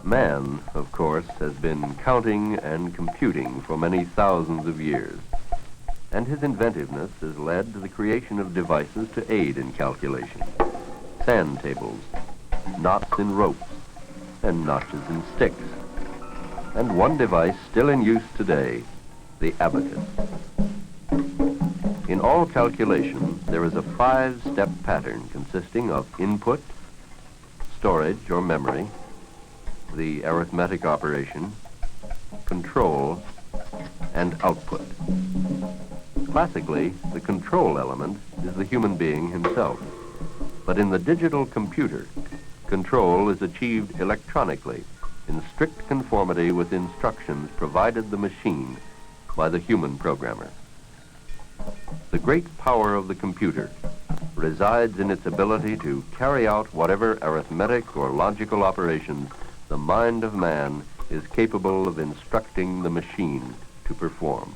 Man, of course, has been counting and computing for many thousands of years, and his inventiveness has led to the creation of devices to aid in calculation. Sand tables, knots in ropes, and notches in sticks. And one device still in use today, the abacus. In all calculation, there is a 5-step pattern consisting of input, storage or memory, the arithmetic operation, control, and output. Classically, the control element is the human being himself. But in the digital computer, control is achieved electronically in strict conformity with instructions provided the machine by the human programmer. The great power of the computer resides in its ability to carry out whatever arithmetic or logical operations the mind of man is capable of instructing the machine to perform.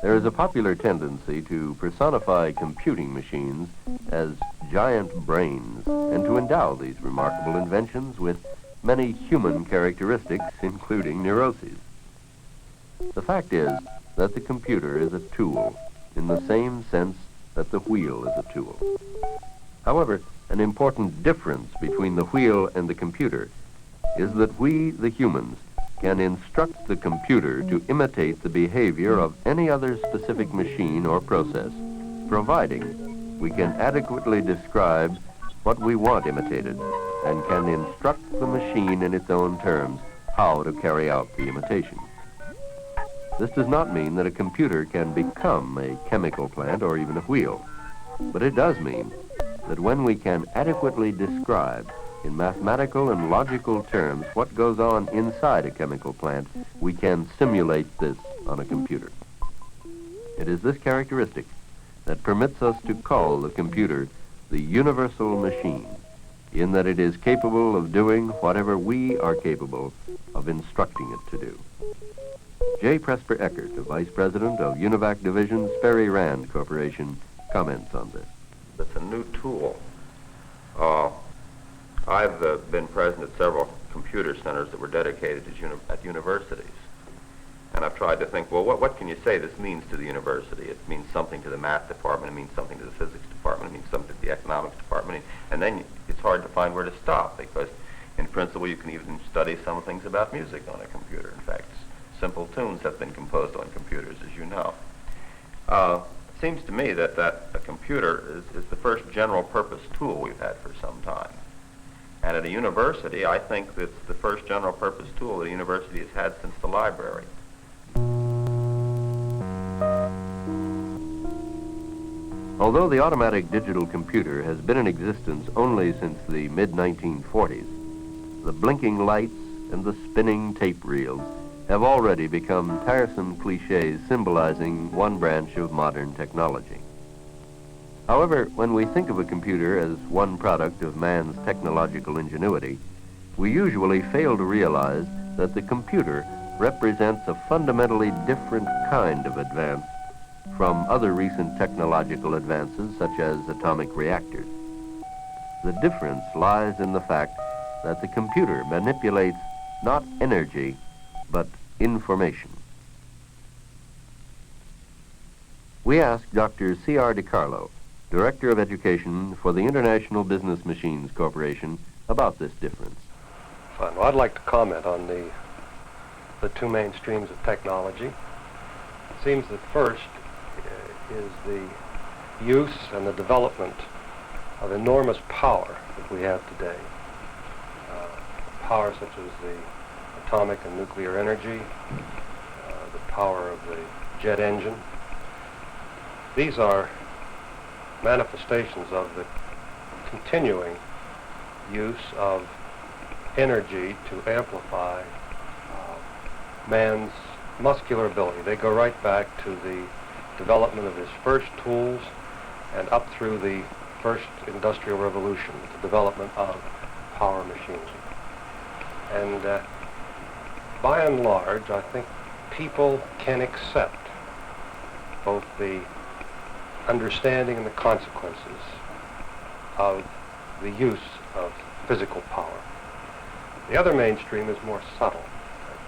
There is a popular tendency to personify computing machines as giant brains and to endow these remarkable inventions with many human characteristics, including neuroses. The fact is that the computer is a tool in the same sense that the wheel is a tool. However, an important difference between the wheel and the computer is that we, the humans, can instruct the computer to imitate the behavior of any other specific machine or process, providing we can adequately describe what we want imitated and can instruct the machine in its own terms how to carry out the imitation. This does not mean that a computer can become a chemical plant or even a wheel, but it does mean that when we can adequately describe in mathematical and logical terms what goes on inside a chemical plant, we can simulate this on a computer. It is this characteristic that permits us to call the computer the universal machine, in that it is capable of doing whatever we are capable of instructing it to do. J. Presper Eckert, the Vice President of UNIVAC Division, Sperry Rand Corporation, comments on this. It's a new tool. I've been present at several computer centers that were dedicated at universities. And I've tried to think, well, what can you say this means to the university? It means something to the math department, it means something to the physics department, it means something to the economics department, and then it's hard to find where to stop, because in principle you can even study some things about music on a computer. In fact, simple tunes have been composed on computers, as you know. It seems to me that a computer is the first general purpose tool we've had for some time. And at a university, I think it's the first general purpose tool that a university has had since the library. Although the automatic digital computer has been in existence only since the mid-1940s, the blinking lights and the spinning tape reels have already become tiresome cliches symbolizing one branch of modern technology. However, when we think of a computer as one product of man's technological ingenuity, we usually fail to realize that the computer represents a fundamentally different kind of advance from other recent technological advances such as atomic reactors. The difference lies in the fact that the computer manipulates not energy, but information. We asked Dr. C.R. DiCarlo, Director of Education for the International Business Machines Corporation, about this difference. Fine. Well, I'd like to comment on the two main streams of technology. seems that first is the use and the development of enormous power that we have today. Power such as the atomic and nuclear energy, the power of the jet engine. These are manifestations of the continuing use of energy to amplify man's muscular ability. They go right back to the development of his first tools and up through the first industrial revolution, the development of power machinery. And by and large, I think people can accept both the understanding and the consequences of the use of physical power. The other mainstream is more subtle.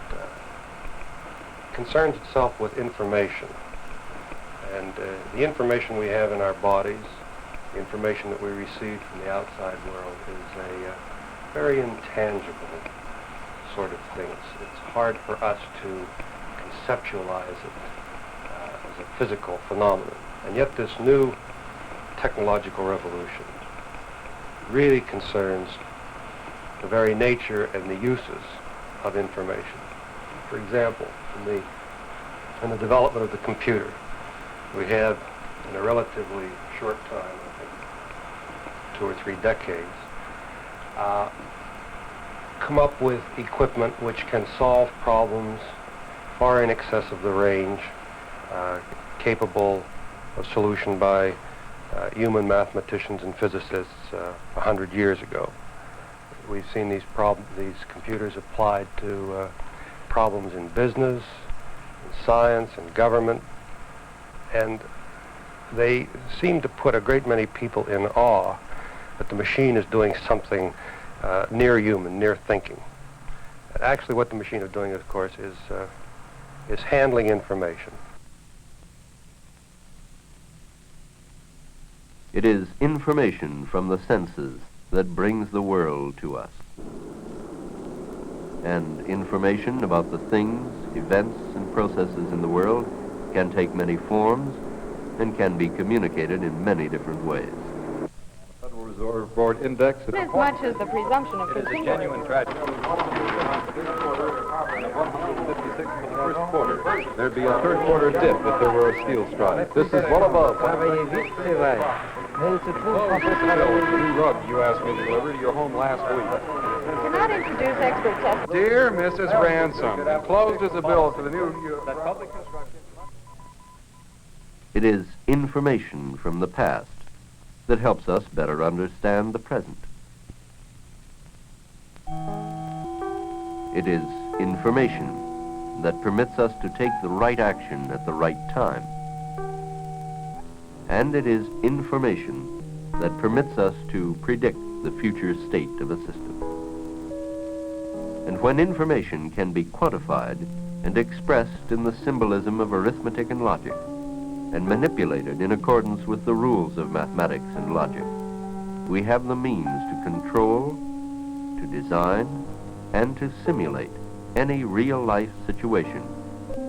It concerns itself with information. And the information we have in our bodies, the information that we receive from the outside world is a very intangible sort of thing. It's hard for us to conceptualize it as a physical phenomenon. And yet this new technological revolution really concerns the very nature and the uses of information. For example, in the development of the computer, we have, in a relatively short time, I think 2 or 3 decades, come up with equipment which can solve problems far in excess of the range capable of solution by human mathematicians and physicists 100 years ago. We've seen these computers applied to problems in business, in science, and government, and they seem to put a great many people in awe that the machine is doing something near human, near thinking. And actually what the machine is doing, of course, is handling information. It is information from the senses that brings the world to us. And information about the things, events, and processes in the world can take many forms and can be communicated in many different ways. Federal Reserve Board index. As much as the presumption of It is a continuity. genuine tragedy. And of 156 for the first quarter. There'd be a third quarter dip if there were a steel strike. This is one above. The new rug you asked me to deliver to your home last week. Cannot introduce expert testimony. Dear Mrs. Ransom, enclosed is a bill for the new public construction. It is information from the past that helps us better understand the present. It is information that permits us to take the right action at the right time. And it is information that permits us to predict the future state of a system. And when information can be quantified and expressed in the symbolism of arithmetic and logic, and manipulated in accordance with the rules of mathematics and logic, we have the means to control, to design, and to simulate any real-life situation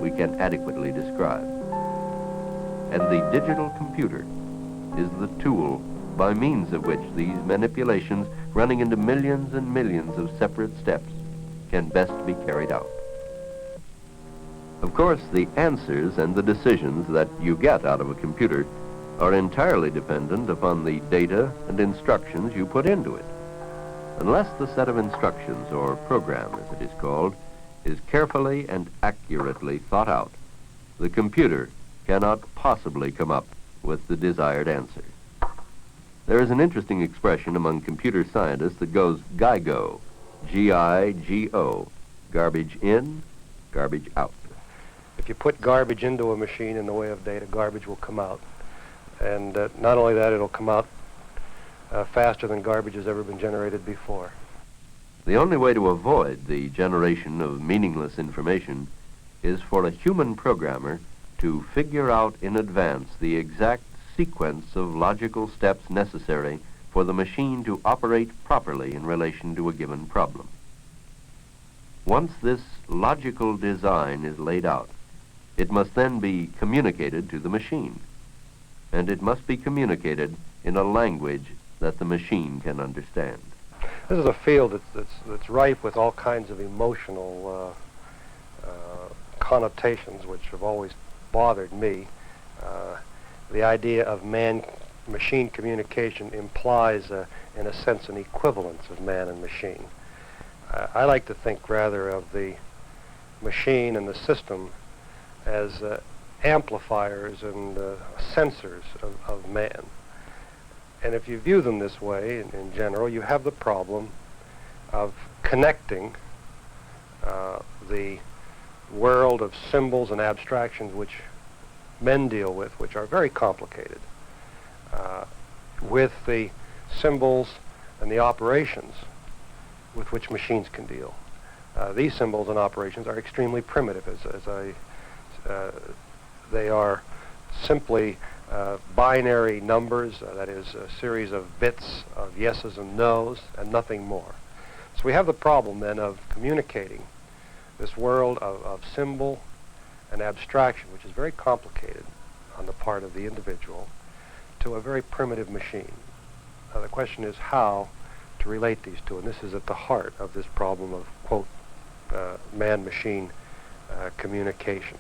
we can adequately describe. And the digital computer is the tool by means of which these manipulations, running into millions and millions of separate steps, can best be carried out. Of course, the answers and the decisions that you get out of a computer are entirely dependent upon the data and instructions you put into it. Unless the set of instructions, or program as it is called, is carefully and accurately thought out, the computer cannot possibly come up with the desired answer. There is an interesting expression among computer scientists that goes GIGO, G-I-G-O, garbage in, garbage out. If you put garbage into a machine in the way of data, garbage will come out. And not only that, it'll come out faster than garbage has ever been generated before. The only way to avoid the generation of meaningless information is for a human programmer to figure out in advance the exact sequence of logical steps necessary for the machine to operate properly in relation to a given problem. Once this logical design is laid out, It must then be communicated to the machine. And it must be communicated in a language that the machine can understand. This is a field that's ripe with all kinds of emotional connotations, which have always bothered me. The idea of man-machine communication implies, in a sense, an equivalence of man and machine. I like to think rather of the machine and the system as amplifiers and sensors of man. And if you view them this way, in general, you have the problem of connecting the world of symbols and abstractions which men deal with, which are very complicated, with the symbols and the operations with which machines can deal. These symbols and operations are extremely primitive, they are simply binary numbers, that is a series of bits of yeses and nos and nothing more. So we have the problem then of communicating this world of symbol and abstraction, which is very complicated on the part of the individual, to a very primitive machine. The question is how to relate these two, and this is at the heart of this problem of, quote, man-machine communication.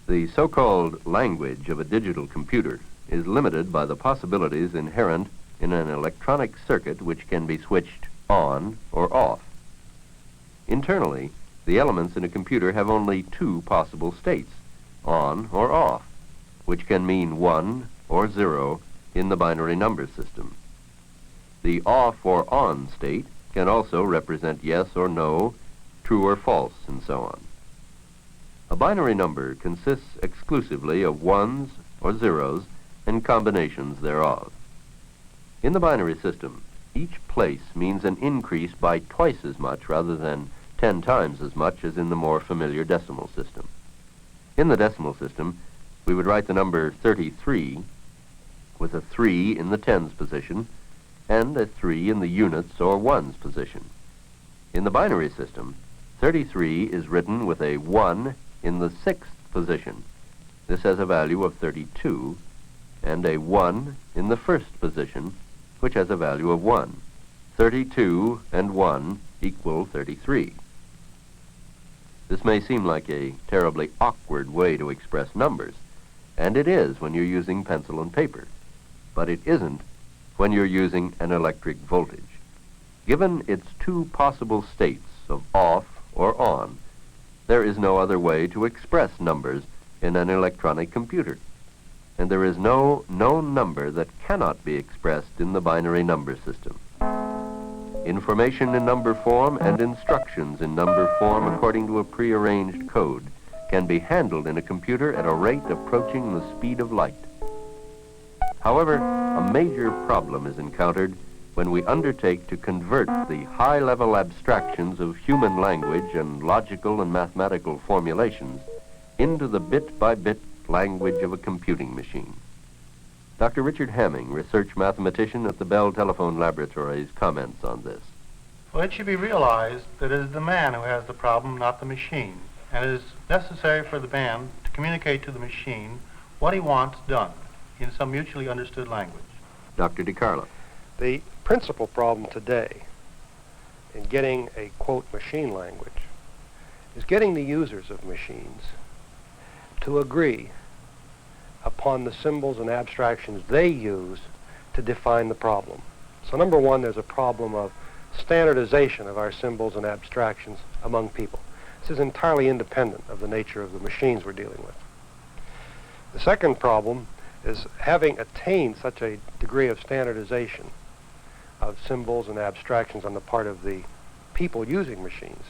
The so-called language of a digital computer is limited by the possibilities inherent in an electronic circuit which can be switched on or off. Internally, the elements in a computer have only two possible states, on or off, which can mean 1 or 0 in the binary number system. The off or on state can also represent yes or no, true or false, and so on. A binary number consists exclusively of ones or zeros and combinations thereof. In the binary system, each place means an increase by twice as much rather than 10 times as much as in the more familiar decimal system. In the decimal system, we would write the number 33 with a 3 in the tens position and a 3 in the units or ones position. In the binary system, 33 is written with a 1 in the sixth position. This has a value of 32, and a 1 in the first position, which has a value of 1. 32 and 1 equal 33. This may seem like a terribly awkward way to express numbers, and it is when you're using pencil and paper, but it isn't when you're using an electric voltage. Given its two possible states of off or on, there is no other way to express numbers in an electronic computer, and there is no known number that cannot be expressed in the binary number system. Information in number form and instructions in number form according to a prearranged code can be handled in a computer at a rate approaching the speed of light. However, a major problem is encountered when we undertake to convert the high-level abstractions of human language and logical and mathematical formulations into the bit-by-bit language of a computing machine. Dr. Richard Hamming, research mathematician at the Bell Telephone Laboratories, comments on this. Well, it should be realized that it is the man who has the problem, not the machine, and it is necessary for the man to communicate to the machine what he wants done in some mutually understood language. Dr. DiCarlo. The principal problem today in getting a, quote, machine language is getting the users of machines to agree upon the symbols and abstractions they use to define the problem. So number one, there's a problem of standardization of our symbols and abstractions among people. This is entirely independent of the nature of the machines we're dealing with. The second problem is having attained such a degree of standardization of symbols and abstractions on the part of the people using machines,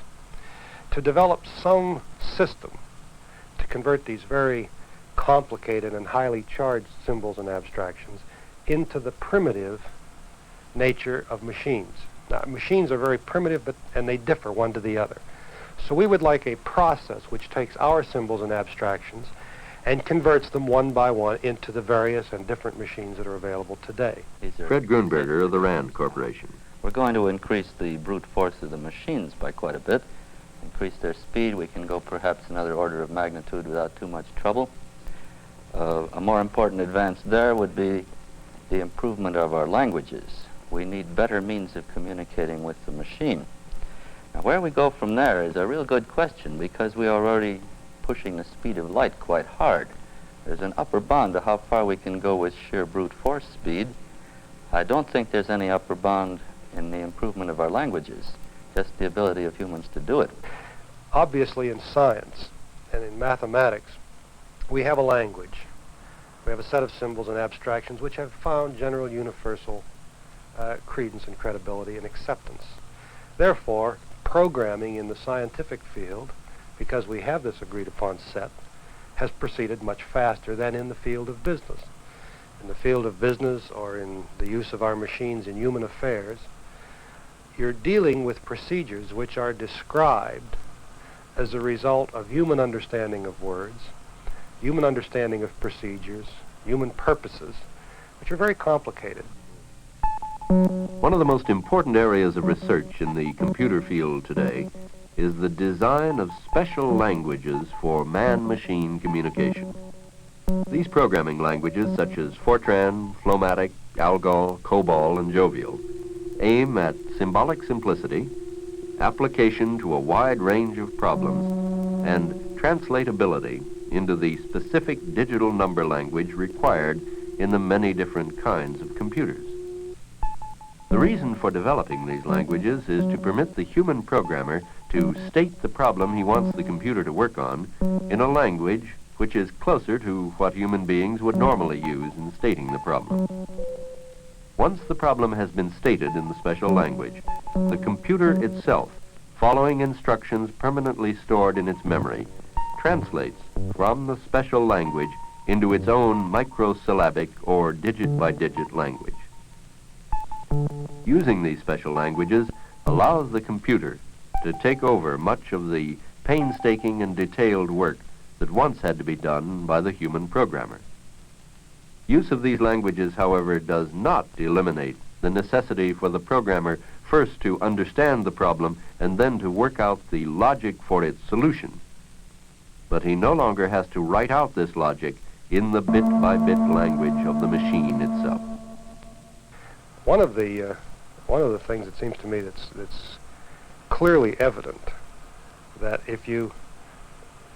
to develop some system to convert these very complicated and highly charged symbols and abstractions into the primitive nature of machines. Now, machines are very primitive, and they differ one to the other. So we would like a process which takes our symbols and abstractions and converts them one by one into the various and different machines that are available today. Fred Grunberger of the RAND Corporation. We're going to increase the brute force of the machines by quite a bit, increase their speed, we can go perhaps another order of magnitude without too much trouble. A more important advance there would be the improvement of our languages. We need better means of communicating with the machine. Now, where we go from there is a real good question, because we are already pushing the speed of light quite hard. There's an upper bound to how far we can go with sheer brute force speed. I don't think there's any upper bound in the improvement of our languages, just the ability of humans to do it. Obviously, in science and in mathematics, we have a language. We have a set of symbols and abstractions which have found general universal credence and credibility and acceptance. Therefore, programming in the scientific field, because we have this agreed upon set, has proceeded much faster than in the field of business. In the field of business, or in the use of our machines in human affairs, you're dealing with procedures which are described as a result of human understanding of words, human understanding of procedures, human purposes, which are very complicated. One of the most important areas of research in the computer field today is the design of special languages for man-machine communication. These programming languages, such as Fortran, Flomatic, Algol, Cobol, and Jovial, aim at symbolic simplicity, application to a wide range of problems, and translatability into the specific digital number language required in the many different kinds of computers. The reason for developing these languages is to permit the human programmer to state the problem he wants the computer to work on in a language which is closer to what human beings would normally use in stating the problem. Once the problem has been stated in the special language, the computer itself, following instructions permanently stored in its memory, translates from the special language into its own microsyllabic or digit-by-digit language. Using these special languages allows the computer to take over much of the painstaking and detailed work that once had to be done by the human programmer. Use of these languages, however, does not eliminate the necessity for the programmer first to understand the problem and then to work out the logic for its solution. But he no longer has to write out this logic in the bit-by-bit language of the machine itself. One of the things that seems to me that's clearly evident, that if you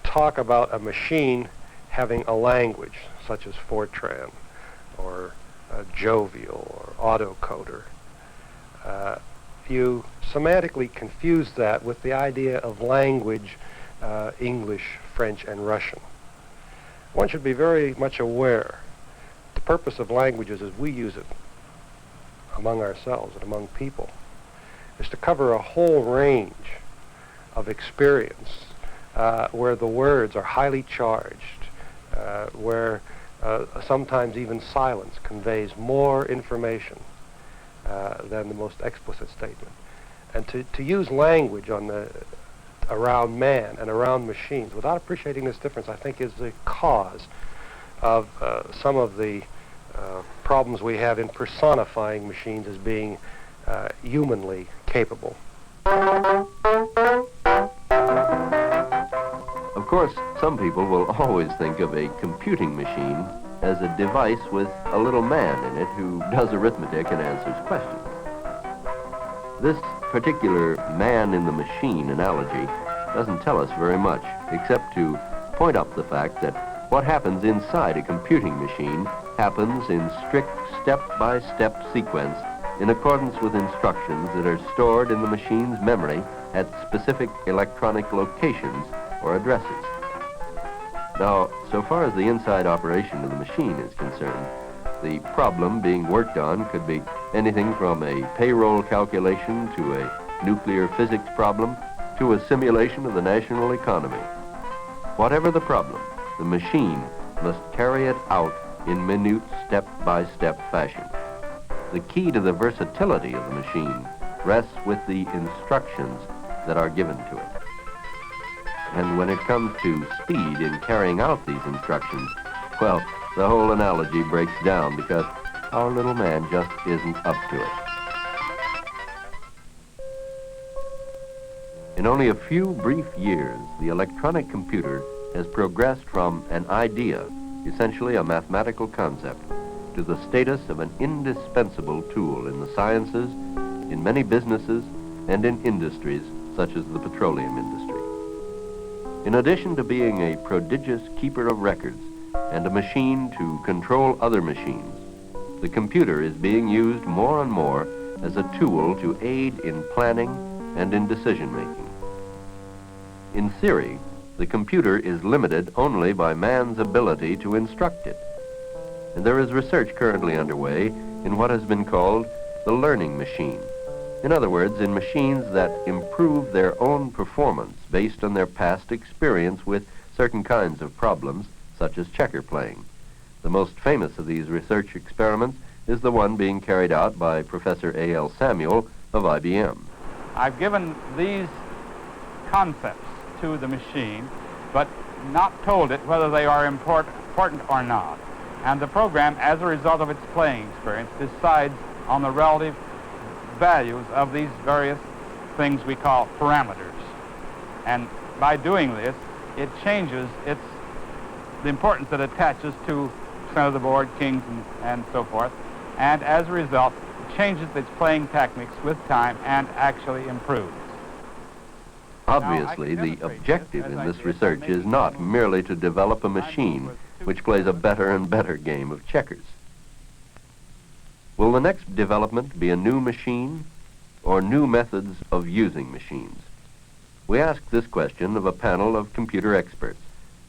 talk about a machine having a language such as Fortran or Jovial or autocoder, you semantically confuse that with the idea of language, English, French, and Russian. One should be very much aware the purpose of languages as we use it among ourselves and among people is to cover a whole range of experience where the words are highly charged, where sometimes even silence conveys more information than the most explicit statement. And to use language around man and around machines without appreciating this difference, I think, is the cause of some of the problems we have in personifying machines as being humanly capable. Of course, some people will always think of a computing machine as a device with a little man in it who does arithmetic and answers questions. This particular man in the machine analogy doesn't tell us very much, except to point out the fact that what happens inside a computing machine happens in strict step-by-step sequence in accordance with instructions that are stored in the machine's memory at specific electronic locations or addresses. Now, so far as the inside operation of the machine is concerned, the problem being worked on could be anything from a payroll calculation to a nuclear physics problem to a simulation of the national economy. Whatever the problem, the machine must carry it out in minute step-by-step fashion. The key to the versatility of the machine rests with the instructions that are given to it. And when it comes to speed in carrying out these instructions, well, the whole analogy breaks down because our little man just isn't up to it. In only a few brief years, the electronic computer has progressed from an idea, essentially a mathematical concept, to the status of an indispensable tool in the sciences, in many businesses, and in industries such as the petroleum industry. In addition to being a prodigious keeper of records and a machine to control other machines, the computer is being used more and more as a tool to aid in planning and in decision-making. In theory, the computer is limited only by man's ability to instruct it. And there is research currently underway in what has been called the learning machine. In other words, in machines that improve their own performance based on their past experience with certain kinds of problems, such as checker playing. The most famous of these research experiments is the one being carried out by Professor A.L. Samuel of IBM. I've given these concepts to the machine, but not told it whether they are important or not. And the program, as a result of its playing experience, decides on the relative values of these various things we call parameters. And by doing this, it changes the importance that attaches to center of the board, kings, and so forth. And as a result, it changes its playing techniques with time and actually improves. Obviously, the objective in this research is not merely to develop a machine which plays a better and better game of checkers. Will the next development be a new machine or new methods of using machines? We asked this question of a panel of computer experts.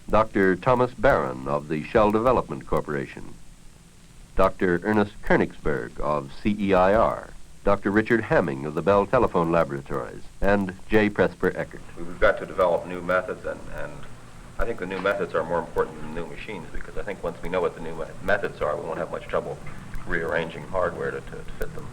Dr. Thomas Barron of the Shell Development Corporation, Dr. Ernest Koenigsberg of CEIR, Dr. Richard Hamming of the Bell Telephone Laboratories, and J. Presper Eckert. We've got to develop new methods, and I think the new methods are more important than the new machines, because I think once we know what the new methods are, we won't have much trouble rearranging hardware to fit them.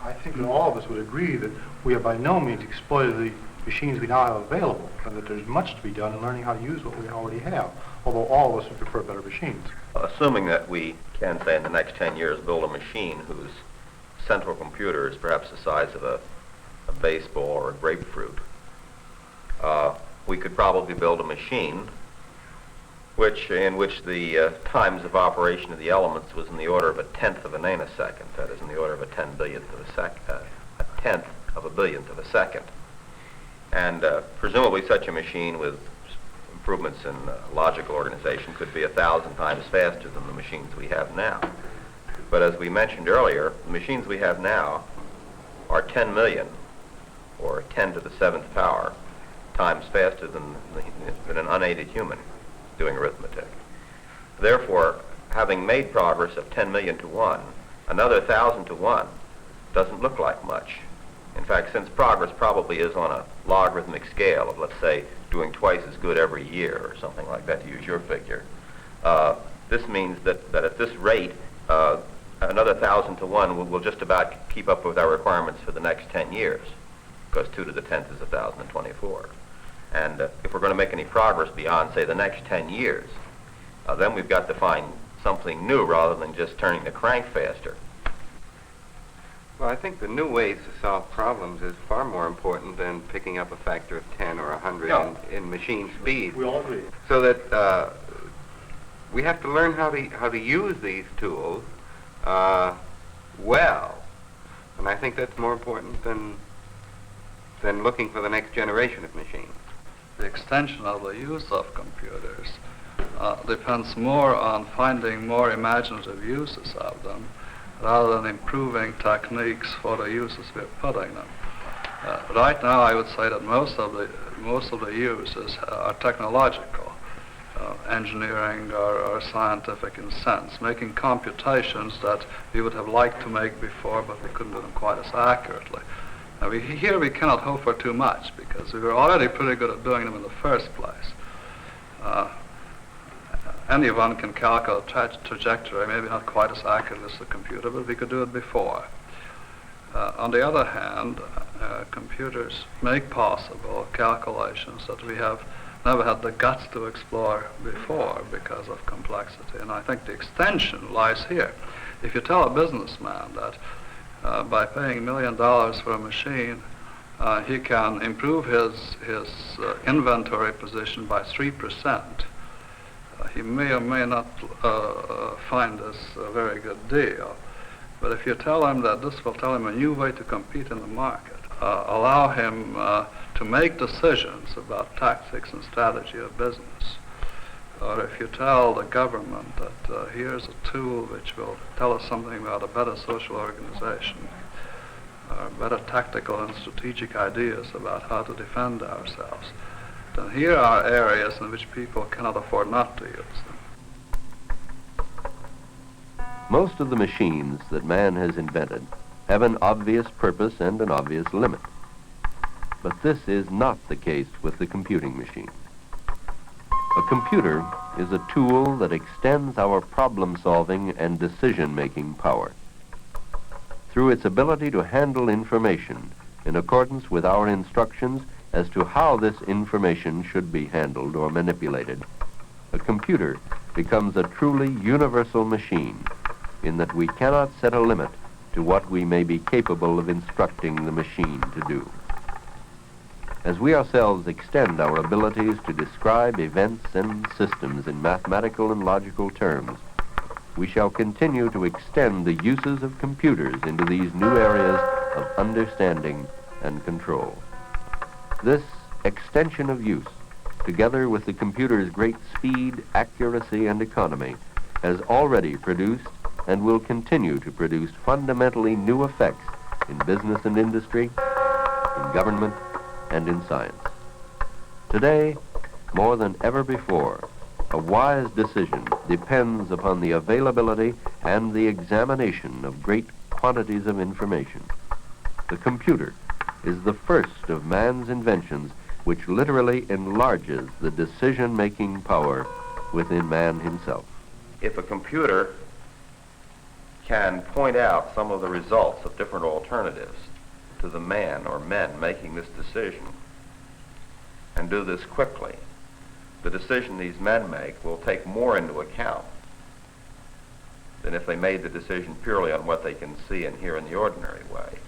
I think that all of us would agree that we have by no means exploited the machines we now have available, and that there's much to be done in learning how to use what we already have, although all of us would prefer better machines. Assuming that we can, say, in the next 10 years, build a machine whose central computer is perhaps the size of a baseball or a grapefruit, we could probably build a machine in which the times of operation of the elements was in the order of a tenth of a nanosecond, that is, in the order of a 10/1000th of a second, a tenth of a billionth of a second. And presumably such a machine with improvements in logical organization could be 1,000 times faster than the machines we have now. But as we mentioned earlier, the machines we have now are 10 million, or 10 to the 7th power, times faster than an unaided human doing arithmetic. Therefore, having made progress of 10 million to 1, another 1,000 to 1 doesn't look like much. In fact, since progress probably is on a logarithmic scale of, let's say, doing twice as good every year or something like that, to use your figure, this means that at this rate, another 1,000 to 1 will just about keep up with our requirements for the next 10 years, because 2 to the 10th is 1,024. And if we're going to make any progress beyond, say, the next 10 years, then we've got to find something new rather than just turning the crank faster. Well, I think the new ways to solve problems is far more important than picking up a factor of 10 or 100 in machine speed. We all agree. So that we have to learn how to use these tools well, and I think that's more important than looking for the next generation of machines. The extension of the use of computers depends more on finding more imaginative uses of them rather than improving techniques for the uses we're putting them. Right now, I would say that most of the uses are technological, engineering or scientific in sense, making computations that we would have liked to make before, but we couldn't do them quite as accurately. Now, here we cannot hope for too much because we were already pretty good at doing them in the first place. Anyone can calculate trajectory, maybe not quite as accurately as the computer, but we could do it before. On the other hand, computers make possible calculations that we have never had the guts to explore before because of complexity, and I think the extension lies here. If you tell a businessman that by paying $1 million for a machine, he can improve his inventory position by 3%. He may or may not find this a very good deal, but if you tell him that this will tell him a new way to compete in the market, allow him to make decisions about tactics and strategy of business, or if you tell the government that here's a tool which will tell us something about a better social organization, or better tactical and strategic ideas about how to defend ourselves, then here are areas in which people cannot afford not to use them. Most of the machines that man has invented have an obvious purpose and an obvious limit. But this is not the case with the computing machine. A computer is a tool that extends our problem-solving and decision-making power. Through its ability to handle information in accordance with our instructions as to how this information should be handled or manipulated, a computer becomes a truly universal machine in that we cannot set a limit to what we may be capable of instructing the machine to do. As we ourselves extend our abilities to describe events and systems in mathematical and logical terms, we shall continue to extend the uses of computers into these new areas of understanding and control. This extension of use, together with the computer's great speed, accuracy, and economy, has already produced and will continue to produce fundamentally new effects in business and industry, in government, and in science. Today, more than ever before, a wise decision depends upon the availability and the examination of great quantities of information. The computer is the first of man's inventions which literally enlarges the decision-making power within man himself. If a computer can point out some of the results of different alternatives to the man or men making this decision, and do this quickly, the decision these men make will take more into account than if they made the decision purely on what they can see and hear in the ordinary way.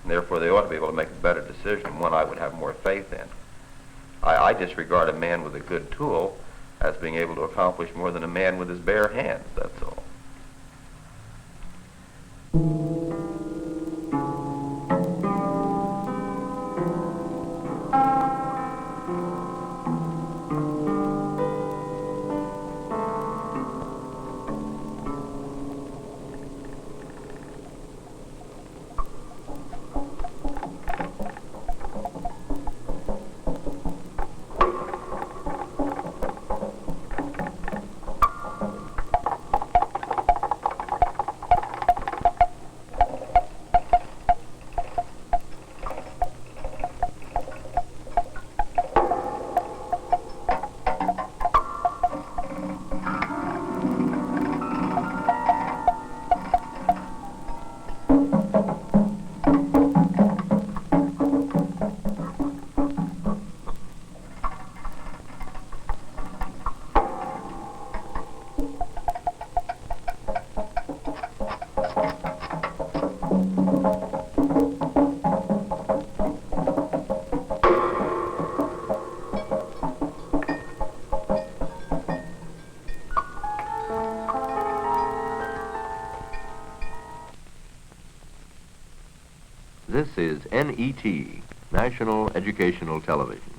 And therefore, they ought to be able to make a better decision, one I would have more faith in. I disregard a man with a good tool as being able to accomplish more than a man with his bare hands, that's all. This is NET, National Educational Television.